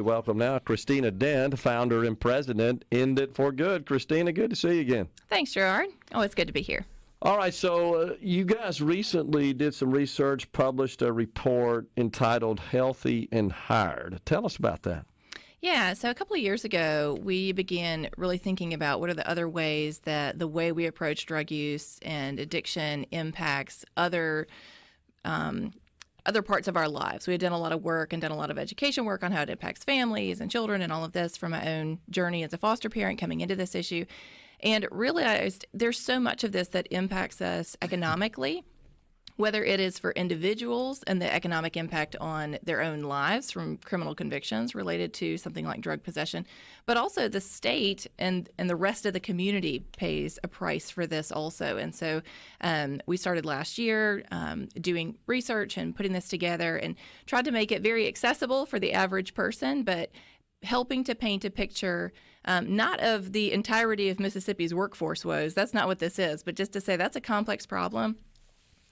Welcome now, Christina Dent, founder and president, End It for Good. Christina, good to see you again. Thanks, Gerard. Oh, it's good to be here. All right, so you guys recently did some research, published a report entitled Healthy and Hired. Tell us about that. Yeah, so a couple of years ago, we began really thinking about what are the other ways that the way we approach drug use and addiction impacts other parts of our lives. We had done a lot of work and done a lot of education work on how it impacts families and children and all of this from my own journey as a foster parent coming into this issue, and realized there's so much of this that impacts us economically, whether it is for individuals and the economic impact on their own lives from criminal convictions related to something like drug possession, but also the state and the rest of the community pays a price for this also. And so we started last year doing research and putting this together and tried to make it very accessible for the average person, but helping to paint a picture not of the entirety of Mississippi's workforce woes. That's not what this is, but just to say that's a complex problem.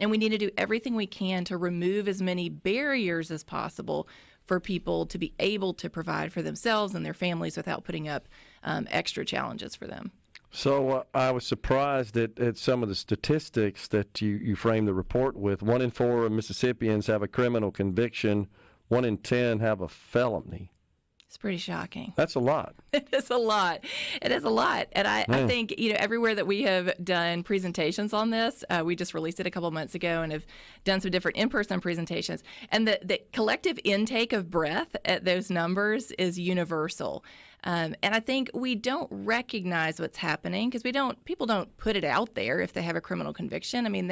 And we need to do everything we can to remove as many barriers as possible for people to be able to provide for themselves and their families without putting up extra challenges for them. So I was surprised at some of the statistics that you framed the report with. 1 in 4 Mississippians have a criminal conviction. 1 in 10 have a felony. It's pretty shocking. That's a lot. It is a lot. It is a lot. And I think, everywhere that we have done presentations on this, we just released it a couple months ago and have done some different in-person presentations. And the collective intake of breath at those numbers is universal. And I think we don't recognize what's happening because people don't put it out there if they have a criminal conviction. I mean,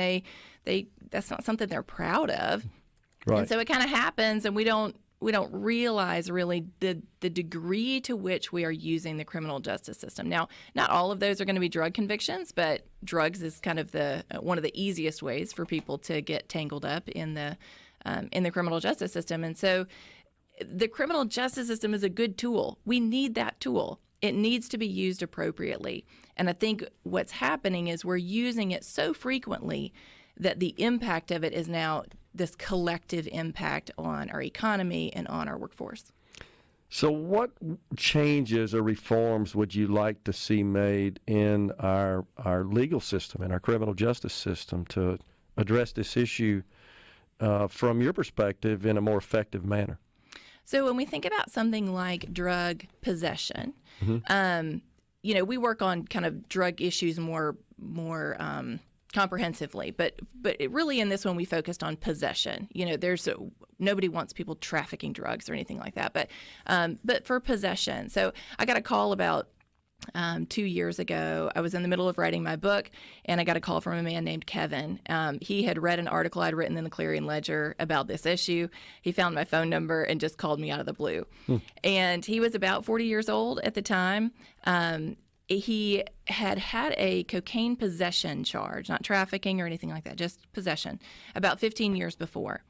that's not something they're proud of. Right. And so it kind of happens and we don't realize really the degree to which we are using the criminal justice system. Now, not all of those are going to be drug convictions, but drugs is kind of one of the easiest ways for people to get tangled up in the criminal justice system. And so the criminal justice system is a good tool. We need that tool. It needs to be used appropriately. And I think what's happening is we're using it so frequently that the impact of it is now this collective impact on our economy and on our workforce. So what changes or reforms would you like to see made in our legal system, in our criminal justice system to address this issue from your perspective in a more effective manner? So when we think about something like drug possession, we work on kind of drug issues more comprehensively, but really in this one we focused on possession. Nobody wants people trafficking drugs or anything like that, but for possession. So I got a call about 2 years ago. I was in the middle of writing my book, and I got a call from a man named Kevin. He had read an article I'd written in the Clarion Ledger about this issue. He found my phone number and just called me out of the blue. And he was about 40 years old at the time. He had a cocaine possession charge, not trafficking or anything like that, just possession, about 15 years before.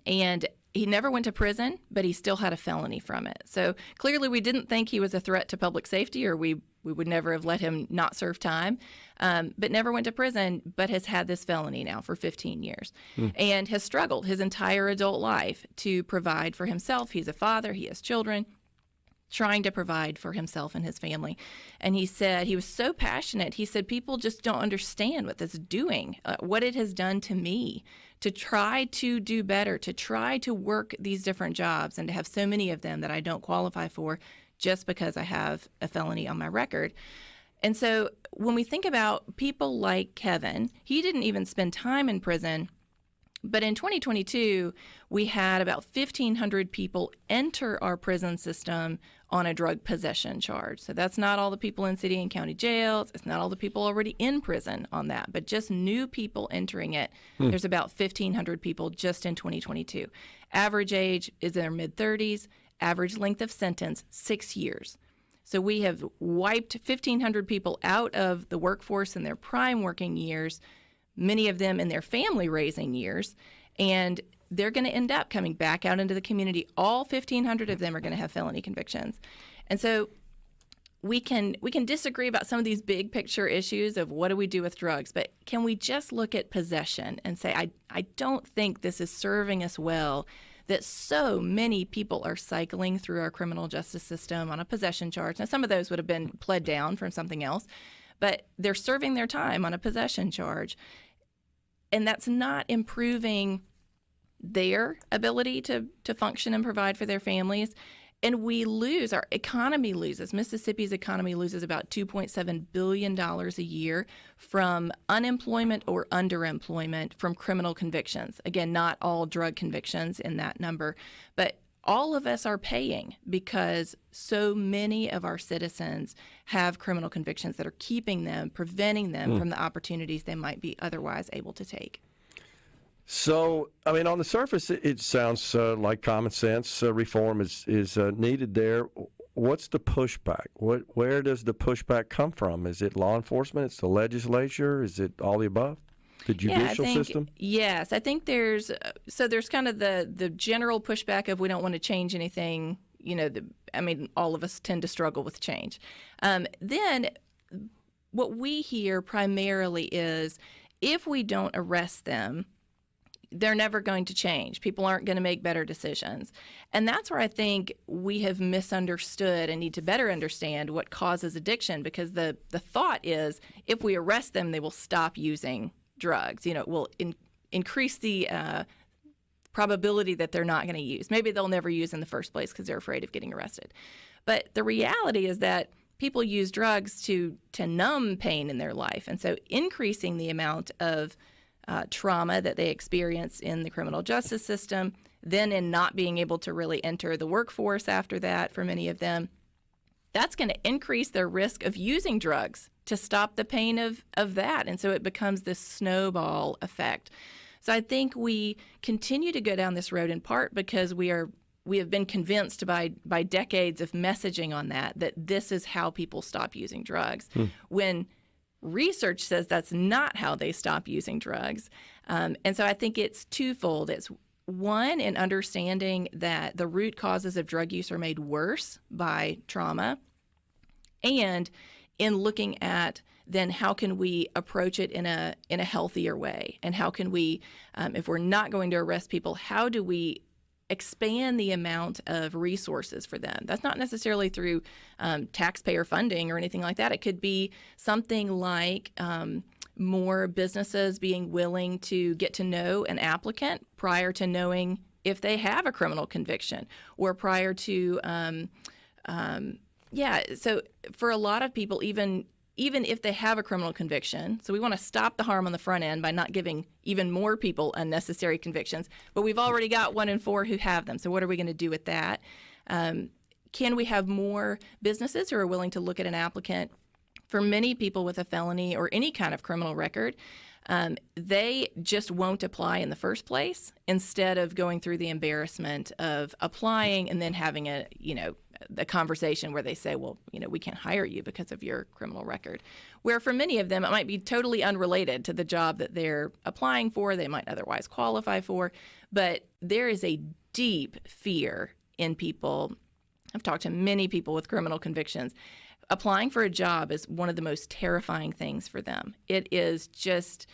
And he never went to prison, but he still had a felony from it. So clearly we didn't think he was a threat to public safety, or we would never have let him not serve time, but never went to prison, but has had this felony now for 15 years and has struggled his entire adult life to provide for himself. He's a father, he has children, trying to provide for himself and his family. And he said, he was so passionate, he said, people just don't understand what this is doing, what it has done to me, to try to do better, to try to work these different jobs and to have so many of them that I don't qualify for just because I have a felony on my record. And so when we think about people like Kevin, he didn't even spend time in prison. But in 2022, we had about 1,500 people enter our prison system on a drug possession charge. So that's not all the people in city and county jails. It's not all the people already in prison on that, but just new people entering it. There's about 1,500 people just in 2022. Average age is in their mid-30s. Average length of sentence, 6 years. So we have wiped 1,500 people out of the workforce in their prime working years, many of them in their family-raising years, and they're going to end up coming back out into the community. All 1,500 of them are going to have felony convictions. And so we can disagree about some of these big picture issues of what do we do with drugs, but can we just look at possession and say, I don't think this is serving us well, that so many people are cycling through our criminal justice system on a possession charge. Now, some of those would have been pled down from something else, but they're serving their time on a possession charge. And that's not improving their ability to function and provide for their families. And we lose, our economy loses. Mississippi's economy loses about $2.7 billion a year from unemployment or underemployment from criminal convictions. Again, not all drug convictions in that number, but all of us are paying because so many of our citizens have criminal convictions that are keeping them, preventing them from the opportunities they might be otherwise able to take. So, I mean, on the surface, it sounds like common sense reform is needed there. What's the pushback? Where does the pushback come from? Is it law enforcement? It's the legislature? Is it all the above? The judicial system? Yes, I think there's kind of the general pushback of we don't want to change anything. All of us tend to struggle with change. Then what we hear primarily is if we don't arrest them, they're never going to change. People aren't going to make better decisions. And that's where I think we have misunderstood and need to better understand what causes addiction, because the thought is if we arrest them, they will stop using drugs. It will increase the probability that they're not going to use. Maybe they'll never use in the first place because they're afraid of getting arrested. But the reality is that people use drugs to numb pain in their life. And so increasing the amount of trauma that they experience in the criminal justice system, then in not being able to really enter the workforce after that for many of them, that's going to increase their risk of using drugs to stop the pain of that. And so it becomes this snowball effect. So I think we continue to go down this road in part because we have been convinced by decades of messaging on that this is how people stop using drugs. When research says that's not how they stop using drugs. And so I think it's twofold. It's one, in understanding that the root causes of drug use are made worse by trauma, and in looking at then how can we approach it in a healthier way, and how can we, if we're not going to arrest people, how do we expand the amount of resources for them? That's not necessarily through taxpayer funding or anything like that. It could be something like more businesses being willing to get to know an applicant prior to knowing if they have a criminal conviction, or prior to, so for a lot of people, even if they have a criminal conviction, so we want to stop the harm on the front end by not giving even more people unnecessary convictions, but we've already got 1 in 4 who have them. So what are we going to do with that? Can we have more businesses who are willing to look at an applicant? For many people with a felony or any kind of criminal record, they just won't apply in the first place, instead of going through the embarrassment of applying and then having a conversation where they say, well, we can't hire you because of your criminal record. Where for many of them, it might be totally unrelated to the job that they're applying for, they might otherwise qualify for. But there is a deep fear in people. I've talked to many people with criminal convictions. Applying for a job is one of the most terrifying things for them. It is just,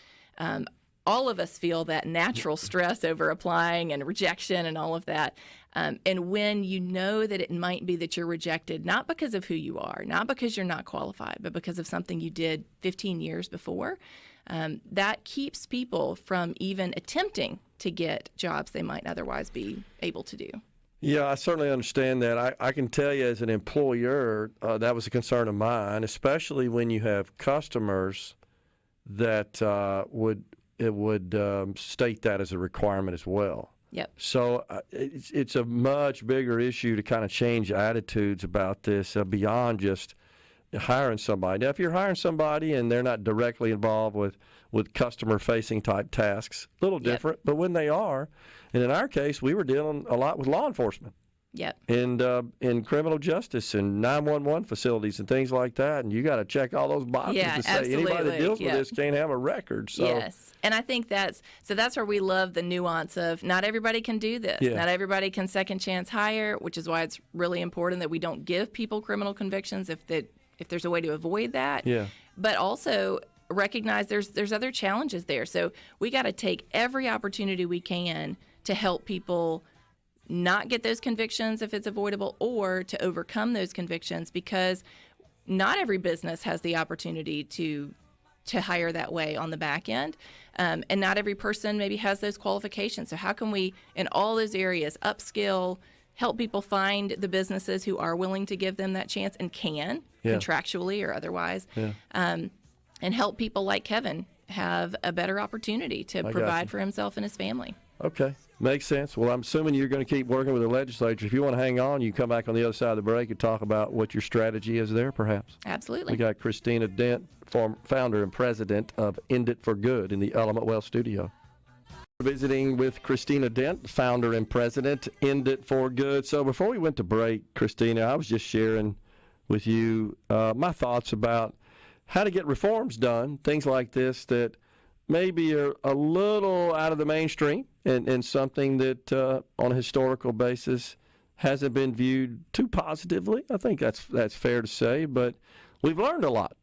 all of us feel that natural stress over applying and rejection and all of that. And when you know that it might be that you're rejected, not because of who you are, not because you're not qualified, but because of something you did 15 years before, that keeps people from even attempting to get jobs they might otherwise be able to do. Yeah, I certainly understand that. I can tell you as an employer, that was a concern of mine, especially when you have customers that would state that as a requirement as well. Yep. So it's a much bigger issue to kind of change attitudes about this beyond just hiring somebody. Now, if you're hiring somebody and they're not directly involved with customer-facing type tasks, a little different. But when they are, and in our case, we were dealing a lot with law enforcement. Yep. And in criminal justice and 911 facilities and things like that, and you got to check all those boxes to say absolutely. Anybody that deals with this can't have a record. So. Yes, and I think that's where we love the nuance of not everybody can do this. Yeah. Not everybody can second chance hire, which is why it's really important that we don't give people criminal convictions if there's a way to avoid that. Yeah. But also recognize there's other challenges there. So we got to take every opportunity we can to help people not get those convictions if it's avoidable, or to overcome those convictions, because not every business has the opportunity to hire that way on the back end. And not every person maybe has those qualifications. So how can we, in all those areas, upskill, help people find the businesses who are willing to give them that chance and can, contractually or otherwise, and help people like Kevin have a better opportunity to provide for himself and his family. Okay. Makes sense. Well, I'm assuming you're going to keep working with the legislature. If you want to hang on, you come back on the other side of the break and talk about what your strategy is there, perhaps. Absolutely. We got Christina Dent, founder and president of End It for Good in the Element Well studio. Visiting with Christina Dent, founder and president, End It for Good. So before we went to break, Christina, I was just sharing with you my thoughts about how to get reforms done, things like this that maybe are a little out of the mainstream and something that on a historical basis hasn't been viewed too positively. I think that's fair to say, but we've learned a lot.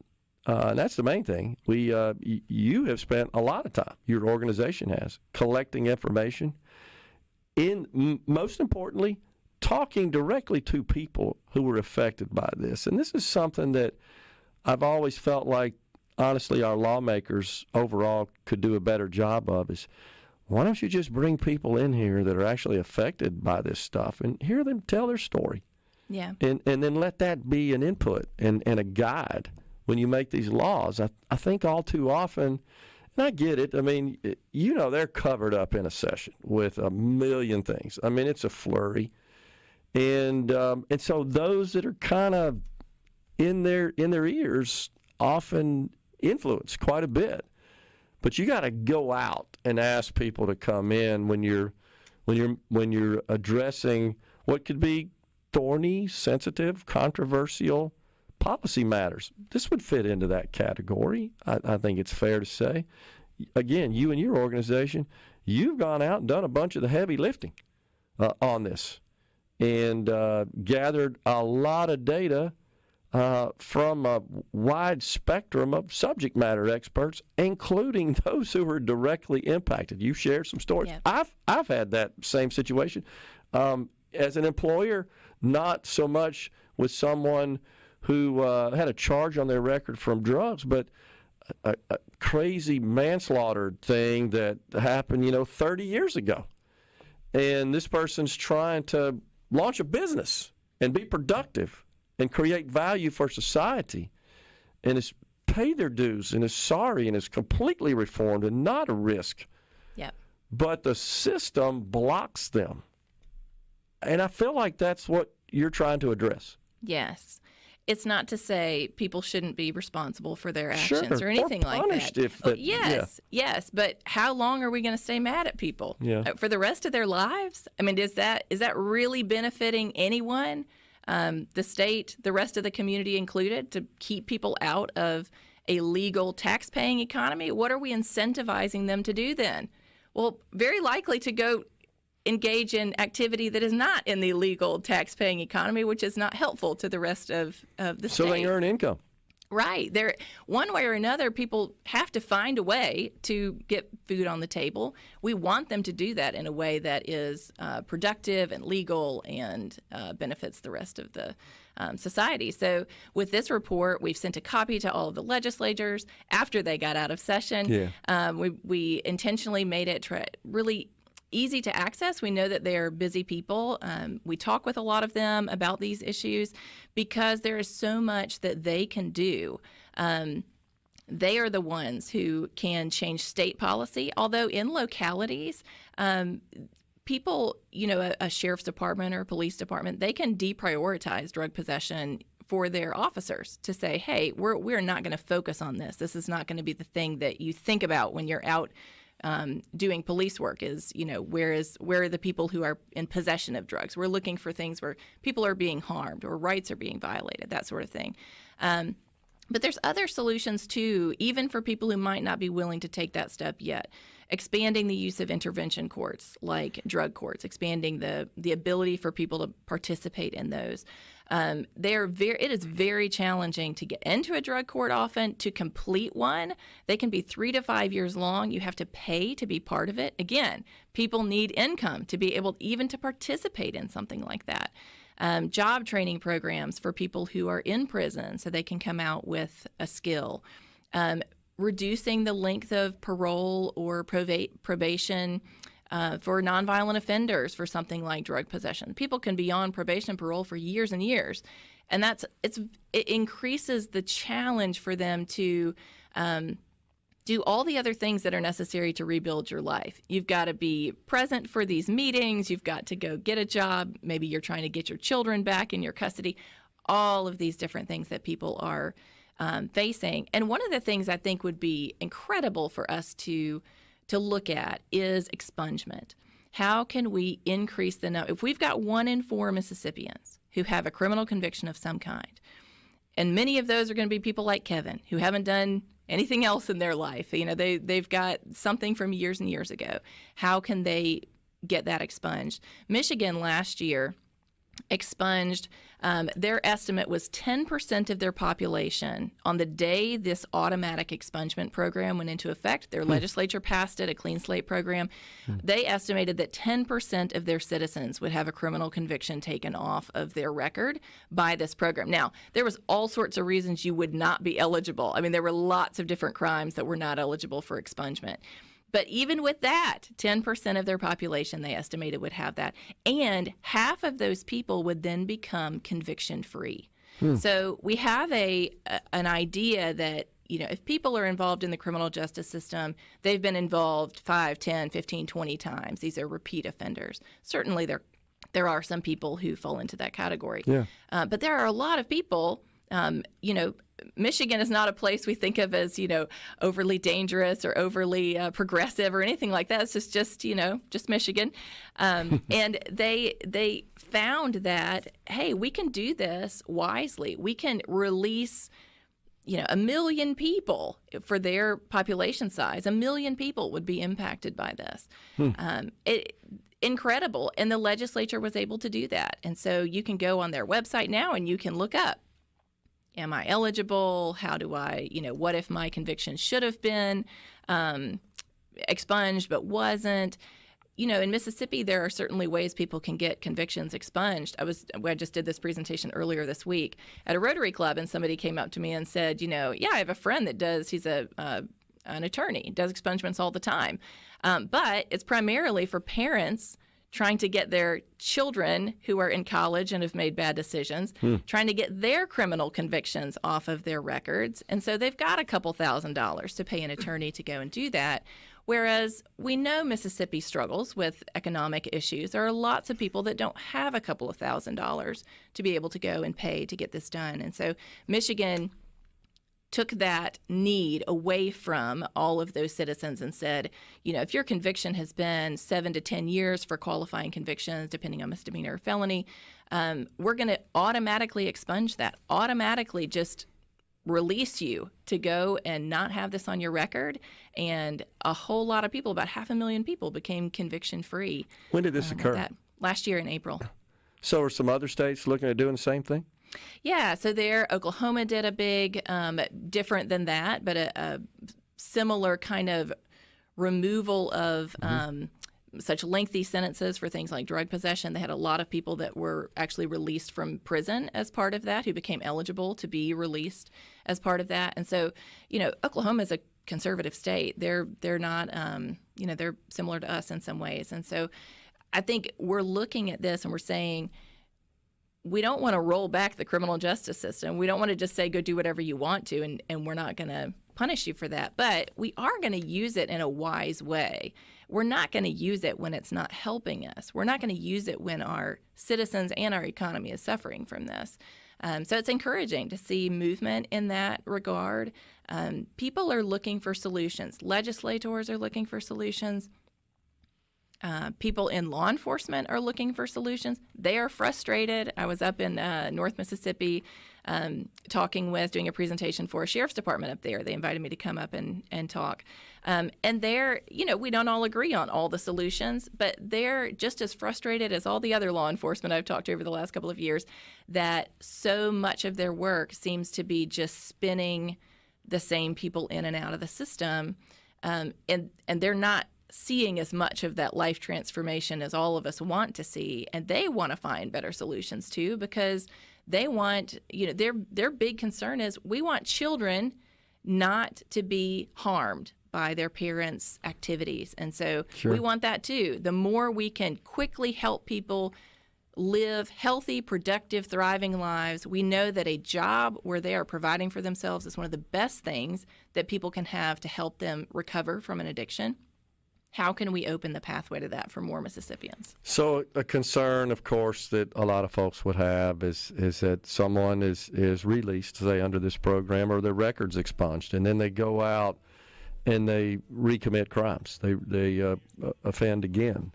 And that's the main thing. You have spent a lot of time, your organization has, collecting information, most importantly, talking directly to people who were affected by this. And this is something that I've always felt like, honestly, our lawmakers overall could do a better job of, is why don't you just bring people in here that are actually affected by this stuff and hear them tell their story? Yeah. And then let that be an input and a guide when you make these laws. I think all too often, and I get it, I mean, they're covered up in a session with a million things. I mean, it's a flurry. And so those that are kind of in their ears often influence quite a bit. But you got to go out and ask people to come in when you're addressing what could be thorny, sensitive, controversial policy matters. This would fit into that category. I think it's fair to say. Again, you and your organization, you've gone out and done a bunch of the heavy lifting on this and gathered a lot of data from a wide spectrum of subject matter experts, including those who were directly impacted. You shared some stories. Yeah. I've had that same situation. As an employer, not so much with someone who had a charge on their record from drugs, but a crazy manslaughter thing that happened, 30 years ago. And this person's trying to launch a business and be productive and create value for society, and is pay their dues and is sorry and is completely reformed and not a risk. Yep. But the system blocks them. And I feel like that's what you're trying to address. Yes. It's not to say people shouldn't be responsible for their actions or anything or punished like that. Yes, but how long are we going to stay mad at people? For the rest of their lives? I mean, is that really benefiting anyone? The state, the rest of the community included, to keep people out of a legal tax-paying economy? What are we incentivizing them to do then? Well, very likely to go engage in activity that is not in the legal tax-paying economy, which is not helpful to the rest of the state. So they earn income. Right. One way or another, people have to find a way to get food on the table. We want them to do that in a way that is productive and legal and benefits the rest of the society. So with this report, we've sent a copy to all of the legislators after they got out of session. Yeah. We intentionally made it really easy to access. We know that they're busy people. We talk with a lot of them about these issues because there is so much that they can do. They are the ones who can change state policy, although in localities, people, a sheriff's department or a police department, they can deprioritize drug possession for their officers to say, hey, we're not going to focus on this. This is not going to be the thing that you think about when you're out doing police work. Is where are the people who are in possession of drugs? We're looking for things where people are being harmed or rights are being violated, that sort of thing. But there's other solutions too, even for people who might not be willing to take that step yet. Expanding the use of intervention courts like drug courts, expanding the ability for people to participate in those. It is very challenging to get into a drug court often, to complete one. They can be 3 to 5 years long. You have to pay to be part of it. Again, people need income to be able even to participate in something like that. Job training programs for people who are in prison so they can come out with a skill. Reducing the length of parole or probation for nonviolent offenders for something like drug possession. People can be on probation and parole for years and years, and it increases the challenge for them to do all the other things that are necessary to rebuild your life. You've got to be present for these meetings. You've got to go get a job. Maybe you're trying to get your children back in your custody. All of these different things that people are facing. And one of the things I think would be incredible for us to look at is expungement. How can we increase the number? If we've got 1 in 4 Mississippians who have a criminal conviction of some kind, and many of those are going to be people like Kevin who haven't done anything else in their life. You know, they've got something from years and years ago. How can they get that expunged? Michigan last year expunged, their estimate was 10% of their population on the day this automatic expungement program went into effect. Their legislature passed it, a clean slate program. They estimated that 10% of their citizens would have a criminal conviction taken off of their record by this program. Now, there was all sorts of reasons you would not be eligible. I mean, there were lots of different crimes that were not eligible for expungement. But even with that, 10% of their population, they estimated, would have that. And half of those people would then become conviction-free. So we have an idea that, you know, if people are involved in the criminal justice system, they've been involved 5, 10, 15, 20 times. These are repeat offenders. Certainly there are some people who fall into that category. Yeah. But there are a lot of people, you know, Michigan is not a place we think of as, you know, overly dangerous or overly progressive or anything like that. It's just you know, just Michigan. And they found that, hey, we can do this wisely. We can release, you know, 1 million people for their population size. 1 million people would be impacted by this. Incredible. And the legislature was able to do that. And so you can go on their website now and you can look up, am I eligible? How do I, you know, what if my conviction should have been expunged but wasn't? You know, in Mississippi, there are certainly ways people can get convictions expunged. I just did this presentation earlier this week at a Rotary Club, and somebody came up to me and said, you know, yeah, I have a friend that he's an attorney, does expungements all the time. But it's primarily for parents trying to get their children who are in college and have made bad decisions, trying to get their criminal convictions off of their records. And so they've got a couple $1,000s to pay an attorney to go and do that. Whereas we know Mississippi struggles with economic issues. There are lots of people that don't have a couple of $1,000s to be able to go and pay to get this done. And so Michigan took that need away from all of those citizens and said, you know, if your conviction has been 7 to 10 years for qualifying convictions, depending on misdemeanor or felony, we're going to automatically expunge that, automatically just release you to go and not have this on your record. And a whole lot of people, about 500,000 people, became conviction-free. When did this occur? Last year in April. So are some other states looking at doing the same thing? Yeah, so Oklahoma did a big, different than that, but a similar kind of removal of such lengthy sentences for things like drug possession. They had a lot of people that were actually released from prison as part of that, who became eligible to be released as part of that. And so, you know, Oklahoma is a conservative state. They're not, you know, they're similar to us in some ways. And so I think we're looking at this and we're saying, we don't want to roll back the criminal justice system. We don't want to just say, go do whatever you want to, and we're not going to punish you for that. But we are going to use it in a wise way. We're not going to use it when it's not helping us. We're not going to use it when our citizens and our economy is suffering from this. So it's encouraging to see movement in that regard. People are looking for solutions. Legislators are looking for solutions. People in law enforcement are looking for solutions. They are frustrated. I was up in North Mississippi doing a presentation for a sheriff's department up there. They invited me to come up and talk. And they're, we don't all agree on all the solutions, but they're just as frustrated as all the other law enforcement I've talked to over the last couple of years that so much of their work seems to be just spinning the same people in and out of the system. And they're not seeing as much of that life transformation as all of us want to see, and they want to find better solutions too, because they want, their big concern is we want children not to be harmed by their parents' activities, and so Sure. we want that too. The more we can quickly help people live healthy, productive, thriving lives, we know that a job where they are providing for themselves is one of the best things that people can have to help them recover from an addiction. How can we open the pathway to that for more Mississippians? So a concern, of course, that a lot of folks would have is that someone is released, say, under this program, or their record's expunged, and then they go out and they recommit crimes. They offend again.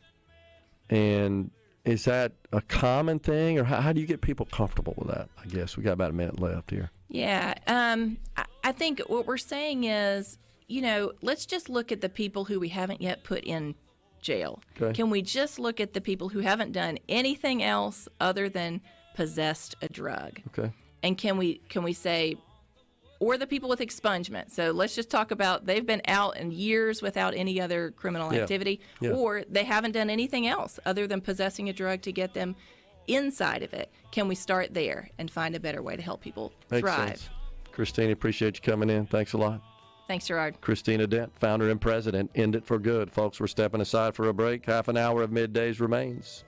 And is that a common thing, or how do you get people comfortable with that? I guess we got about a minute left here. Yeah, I think what we're saying is, let's just look at the people who we haven't yet put in jail. Okay. Can we just look at the people who haven't done anything else other than possessed a drug? Okay. And can we say, or the people with expungement? So let's just talk about they've been out in years without any other criminal activity, or they haven't done anything else other than possessing a drug to get them inside of it. Can we start there and find a better way to help people thrive? Sense. Christina, appreciate you coming in. Thanks a lot. Thanks, Gerard. Christina Dent, founder and president, End It for Good. Folks, we're stepping aside for a break. Half an hour of middays remains.